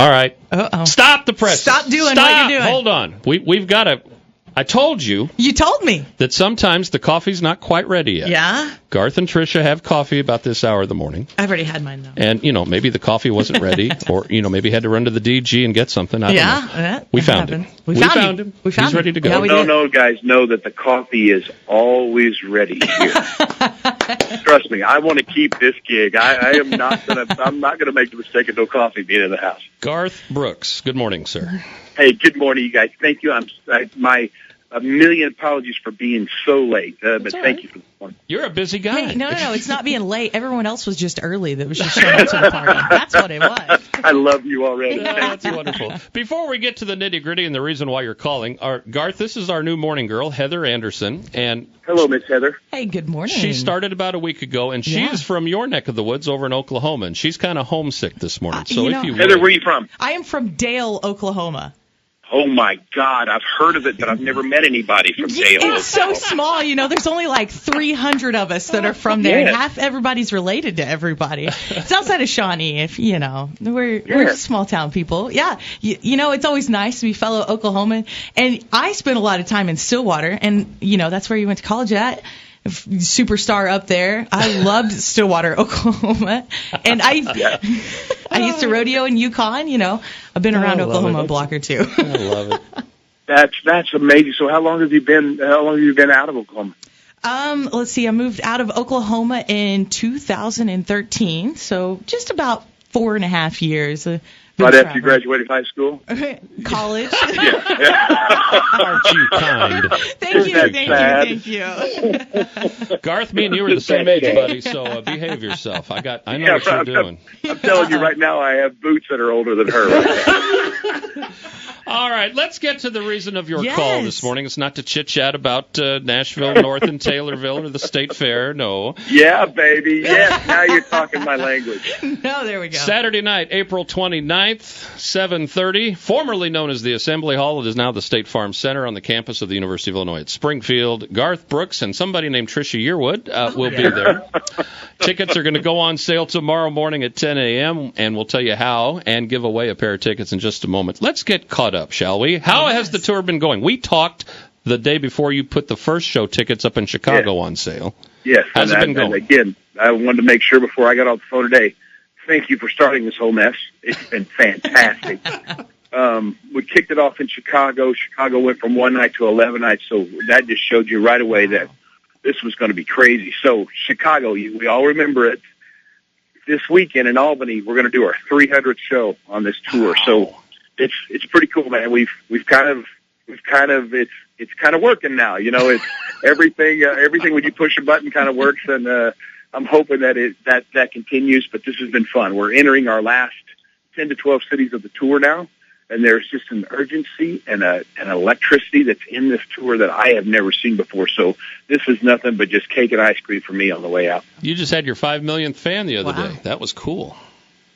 All right. Uh-oh. Stop the press. Stop doing what you're doing. Hold on. We've got to... I told you. You told me. That sometimes the coffee's not quite ready yet. Yeah? Garth and Tricia have coffee about this hour of the morning. I've already had mine, though. And, maybe the coffee wasn't ready, or, maybe had to run to the DG and get something. I don't know. We found him. We found him. He's ready to go. Yeah, no, guys, know that the coffee is always ready here. Trust me, I want to keep this gig. I'm not gonna make the mistake of no coffee being in the house. Garth Brooks, good morning, sir. Hey, good morning, you guys. Thank you. A million apologies for being so late, but thank you for the morning. You're a busy guy. Hey, no, it's not being late. Everyone else was just early that was just showing up to the party. That's what it was. I love you already. That's wonderful. Before we get to the nitty-gritty and the reason why you're calling, Garth, this is our new morning girl, Heather Anderson. And hello, Miss Heather. Hey, good morning. She started about a week ago, and she is from your neck of the woods over in Oklahoma, and she's kind of homesick this morning. So if you Heather, where are you from? I am from Dale, Oklahoma. Oh, my God. I've heard of it, but I've never met anybody from Dale. It's so small. There's only like 300 of us that are from there, and half everybody's related to everybody. It's outside of Shawnee, we're small-town people. Yeah. It's always nice to be fellow Oklahoman. And I spent a lot of time in Stillwater, and, that's where you went to college at. Superstar up there. I loved Stillwater, Oklahoma, and I used to rodeo in Yukon. I've been around Oklahoma a block or two. I love it. That's amazing. So how long have you been out of Oklahoma? Let's see. I moved out of Oklahoma in 2013, so just about 4.5 years. Right after you graduated high school? College. Aren't you kind? Thank you. Garth, me and you were the same age, buddy, so behave yourself. I know what you're doing. I'm telling you right now, I have boots that are older than her right now. All right, let's get to the reason of your call this morning. It's not to chit-chat about Nashville, North, and Taylorville, or the State Fair, no. Yeah, baby, yes, now you're talking my language. No, there we go. Saturday night, April 29th, 7:30, formerly known as the Assembly Hall. It is now the State Farm Center on the campus of the University of Illinois at Springfield. Garth Brooks and somebody named Tricia Yearwood will be there. Tickets are going to go on sale tomorrow morning at 10 a.m., and we'll tell you how and give away a pair of tickets in just a moment. Let's get caught up, shall we? How has the tour been going? We talked the day before you put the first show tickets up in Chicago on sale. Yes. How's it been going? And again, I wanted to make sure before I got off the phone today, thank you for starting this whole mess. It's been fantastic. We kicked it off in Chicago. Chicago went from one night to 11 nights, so that just showed you right away that this was going to be crazy. So Chicago, we all remember it. This weekend in Albany, we're going to do our 300th show on this tour. So it's pretty cool, man. It's kind of working now. It's everything when you push a button kind of works, and I'm hoping that continues. But this has been fun. We're entering our last 10 to 12 cities of the tour now, and there's just an urgency and an electricity that's in this tour that I have never seen before. So this is nothing but just cake and ice cream for me on the way out. You just had your 5 millionth fan the other day. That was cool.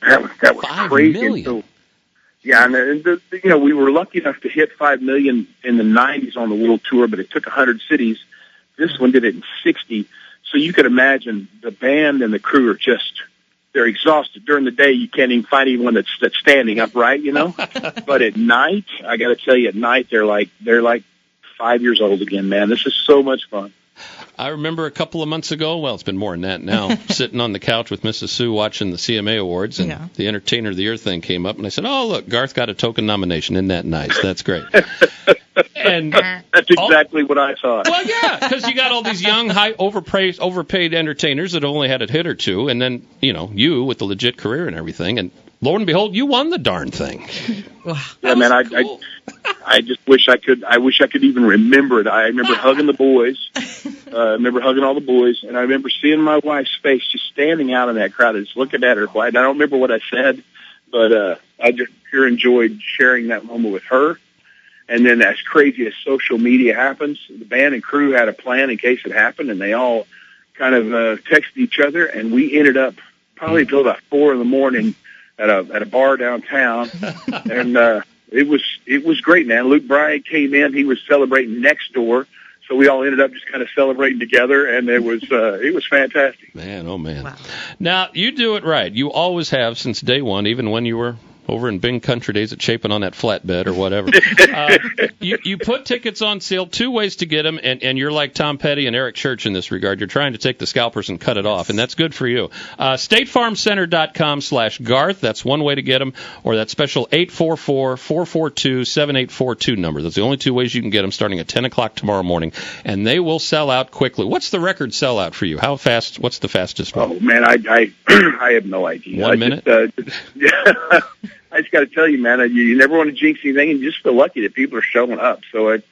That was 5 crazy. million. Yeah, and we were lucky enough to hit 5 million in the 90s on the world tour, but it took 100 cities. This one did it in 60. So you could imagine the band and the crew are they're exhausted. During the day, you can't even find anyone that's standing upright, But at night, I got to tell you, at night, they're like 5 years old again, man. This is so much fun. I remember a couple of months ago, well, it's been more than that now, sitting on the couch with Mrs. Sue watching the CMA Awards, and the Entertainer of the Year thing came up, and I said, oh, look, Garth got a token nomination. Isn't that nice? That's great. And that's exactly what I thought. Well, yeah, because you got all these young, overpaid entertainers that only had a hit or two, and then, you with the legit career and everything, and lo and behold, you won the darn thing. Yeah, man, cool. I just wish I could even remember it. I remember hugging the boys. I remember hugging all the boys, and I remember seeing my wife's face just standing out in that crowd and just looking at her. I don't remember what I said, but I just sure enjoyed sharing that moment with her. And then as crazy as social media happens, the band and crew had a plan in case it happened, and they all kind of texted each other, and we ended up probably until about 4 a.m. at a bar downtown, and it was great, man. Luke Bryan came in; he was celebrating next door, so we all ended up just kind of celebrating together, and it was fantastic. Man, oh man! Wow. Now you do it right. You always have since day one, even when you were over in Bing Country Days at Chapin on that flatbed or whatever. You put tickets on sale, 2 ways to get them, and you're like Tom Petty and Eric Church in this regard. You're trying to take the scalpers and cut it off, and that's good for you. StateFarmCenter.com/Garth. That's one way to get them, or that special 844-442-7842 number. That's the only 2 ways you can get them, starting at 10 o'clock tomorrow morning, and they will sell out quickly. What's the record sellout for you? How fast? What's the fastest one? Oh, man, I have no idea. 1 minute? I just got to tell you, man, you never want to jinx anything, and you just feel lucky that people are showing up. So it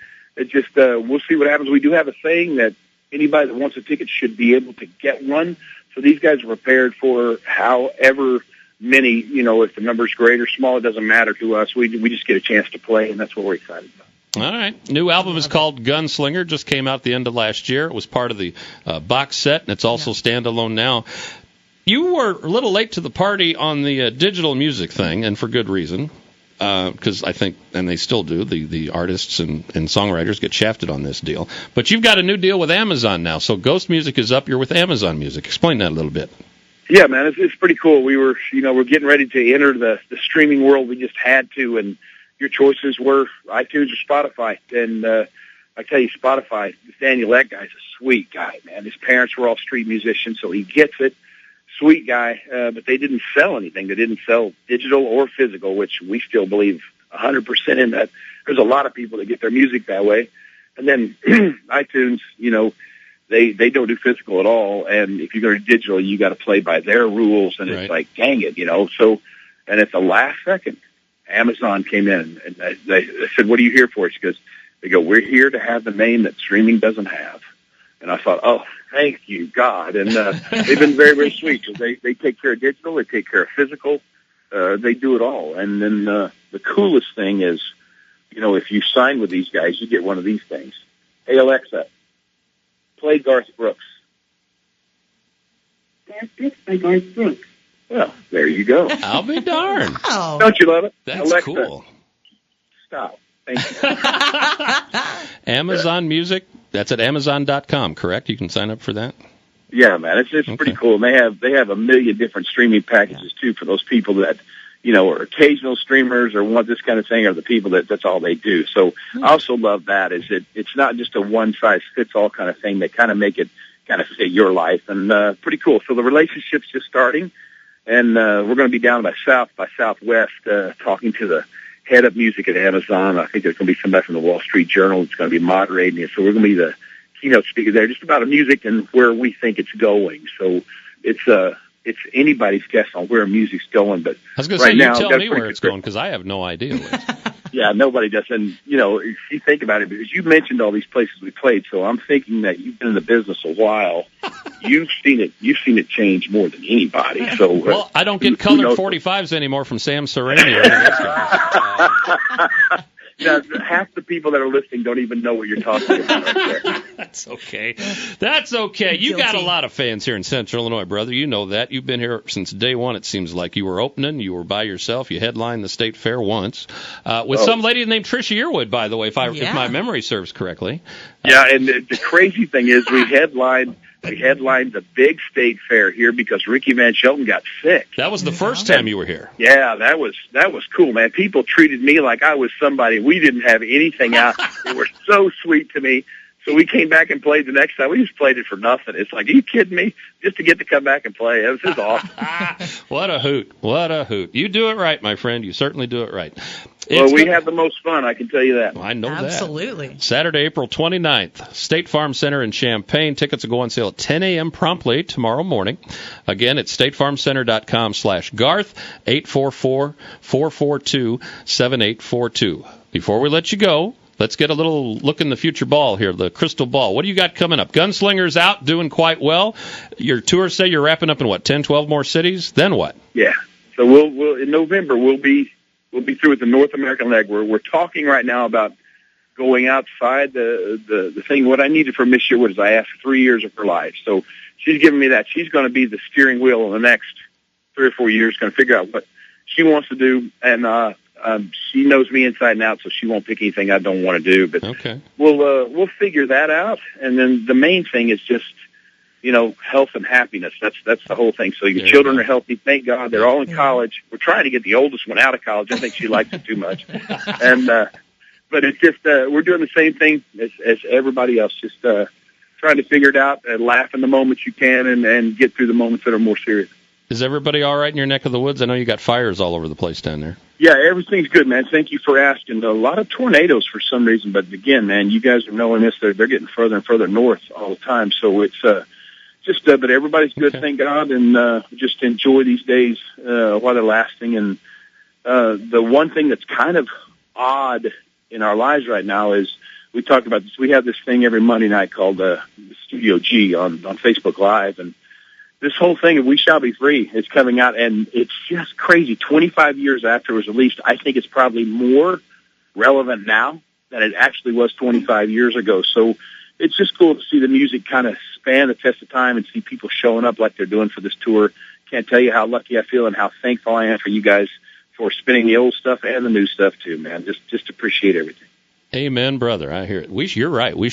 just we'll see what happens. We do have a saying that anybody that wants a ticket should be able to get one. So these guys are prepared for however many, if the number's great or small, it doesn't matter to us. We just get a chance to play, and that's what we're excited about. All right. New album is called Gunslinger. Just came out at the end of last year. It was part of the box set, and it's also standalone now. You were a little late to the party on the digital music thing, and for good reason, because I think, and they still do, the artists and songwriters get shafted on this deal. But you've got a new deal with Amazon now, so Ghost Music is up. You're with Amazon Music. Explain that a little bit. Yeah, man, it's pretty cool. We're getting ready to enter the streaming world. We just had to, and your choices were iTunes or Spotify. And I tell you, Spotify, this Daniel Eck guy's a sweet guy, man. His parents were all street musicians, so he gets it. Sweet guy, but they didn't sell anything. They didn't sell digital or physical, which we still believe 100% in that. There's a lot of people that get their music that way. And then iTunes, they don't do physical at all. And if you go to digital, you got to play by their rules. And It's like, dang it, So, and at the last second, Amazon came in and they said, "What are you here for?" They go, "We're here to have the name that streaming doesn't have." And I thought, oh, thank you, God. And they've been very, very sweet. So they take care of digital. They take care of physical. They do it all. And then the coolest thing is, if you sign with these guys, you get one of these things. Hey, Alexa, play Garth Brooks. Garth Brooks by Garth Brooks. Well, there you go. I'll be darned. Wow. Don't you love it? That's Alexa, cool. Stop. Thank you. Amazon Music, that's at Amazon.com, correct? You can sign up for that? Yeah, man, it's pretty cool. And they have a million different streaming packages, too, for those people that, are occasional streamers or want this kind of thing, or the people that's all they do. So I also love that is it's not just a one-size-fits-all kind of thing. They kind of make it kind of fit your life, and pretty cool. So the relationship's just starting, and we're going to be down by Southwest talking to the head of music at Amazon. I think there's going to be somebody from the Wall Street Journal that's going to be moderating it. So we're going to be the keynote speaker there, just about music and where we think it's going. So it's anybody's guess on where music's going. But I was going to say, you tell me where it's going, because I have no idea where it's going. Yeah, nobody does. And, if you think about it, because you mentioned all these places we played, so I'm thinking that you've been in the business a while. You've seen it change more than anybody. So well, I don't get colored 45s anymore from Sam Serrani or those guys. Now, half the people that are listening don't even know what you're talking about right there. That's okay. That's okay. You got a lot of fans here in Central Illinois, brother. You know that. You've been here since day one, it seems like. You were opening. You were by yourself. You headlined the state fair once with some lady named Trisha Yearwood, by the way, if my memory serves correctly. Yeah, and the crazy thing is we headlined the big state fair here because Ricky Van Shelton got sick. That was the first time you were here. Yeah, that was cool, man. People treated me like I was somebody. We didn't have anything out. They were so sweet to me. So we came back and played the next time. We just played it for nothing. It's like, are you kidding me? Just to get to come back and play. It was just awesome. What a hoot. What a hoot. You do it right, my friend. You certainly do it right. We have the most fun, I can tell you that. I know that. Absolutely. Saturday, April 29th, State Farm Center in Champaign. Tickets will go on sale at 10 a.m. promptly tomorrow morning. Again, it's statefarmcenter.com/Garth, 844-442-7842. Before we let you go, let's get a little look in the future ball here, the crystal ball. What do you got coming up? Gunslinger's out, doing quite well. Your tour, say you're wrapping up in, 10, 12 more cities? Then what? Yeah. So we'll in November, we'll be through with the North American leg. We're talking right now about going outside the thing. What I needed from Miss Yearwood is I asked 3 years of her life. So she's giving me that. She's going to be the steering wheel in the next 3 or 4 years, going to figure out what she wants to do. And she knows me inside and out, so she won't pick anything I don't want to do. But okay. We'll figure that out. And then the main thing is just health and happiness. That's the whole thing. So your children are healthy. Thank God they're all in college. We're trying to get the oldest one out of college. I think she likes it too much. And, but it's just, we're doing the same thing as everybody else. Just, trying to figure it out and laugh in the moments you can and get through the moments that are more serious. Is everybody all right in your neck of the woods? I know you got fires all over the place down there. Yeah, everything's good, man. Thank you for asking. A lot of tornadoes for some reason, but again, man, you guys are knowing this. They're getting further and further north all the time. So it's just, but everybody's good, thank God, and just enjoy these days while they're lasting. And the one thing that's kind of odd in our lives right now is we talked about this. We have this thing every Monday night called Studio G on Facebook Live, and this whole thing of We Shall Be Free is coming out, and it's just crazy. 25 years after it was released, I think it's probably more relevant now than it actually was 25 years ago. So it's just cool to see the music kind of span the test of time and see people showing up like they're doing for this tour. Can't tell you how lucky I feel and how thankful I am for you guys for spinning the old stuff and the new stuff too, man. Just appreciate everything. Amen, brother. I hear it. You're right. We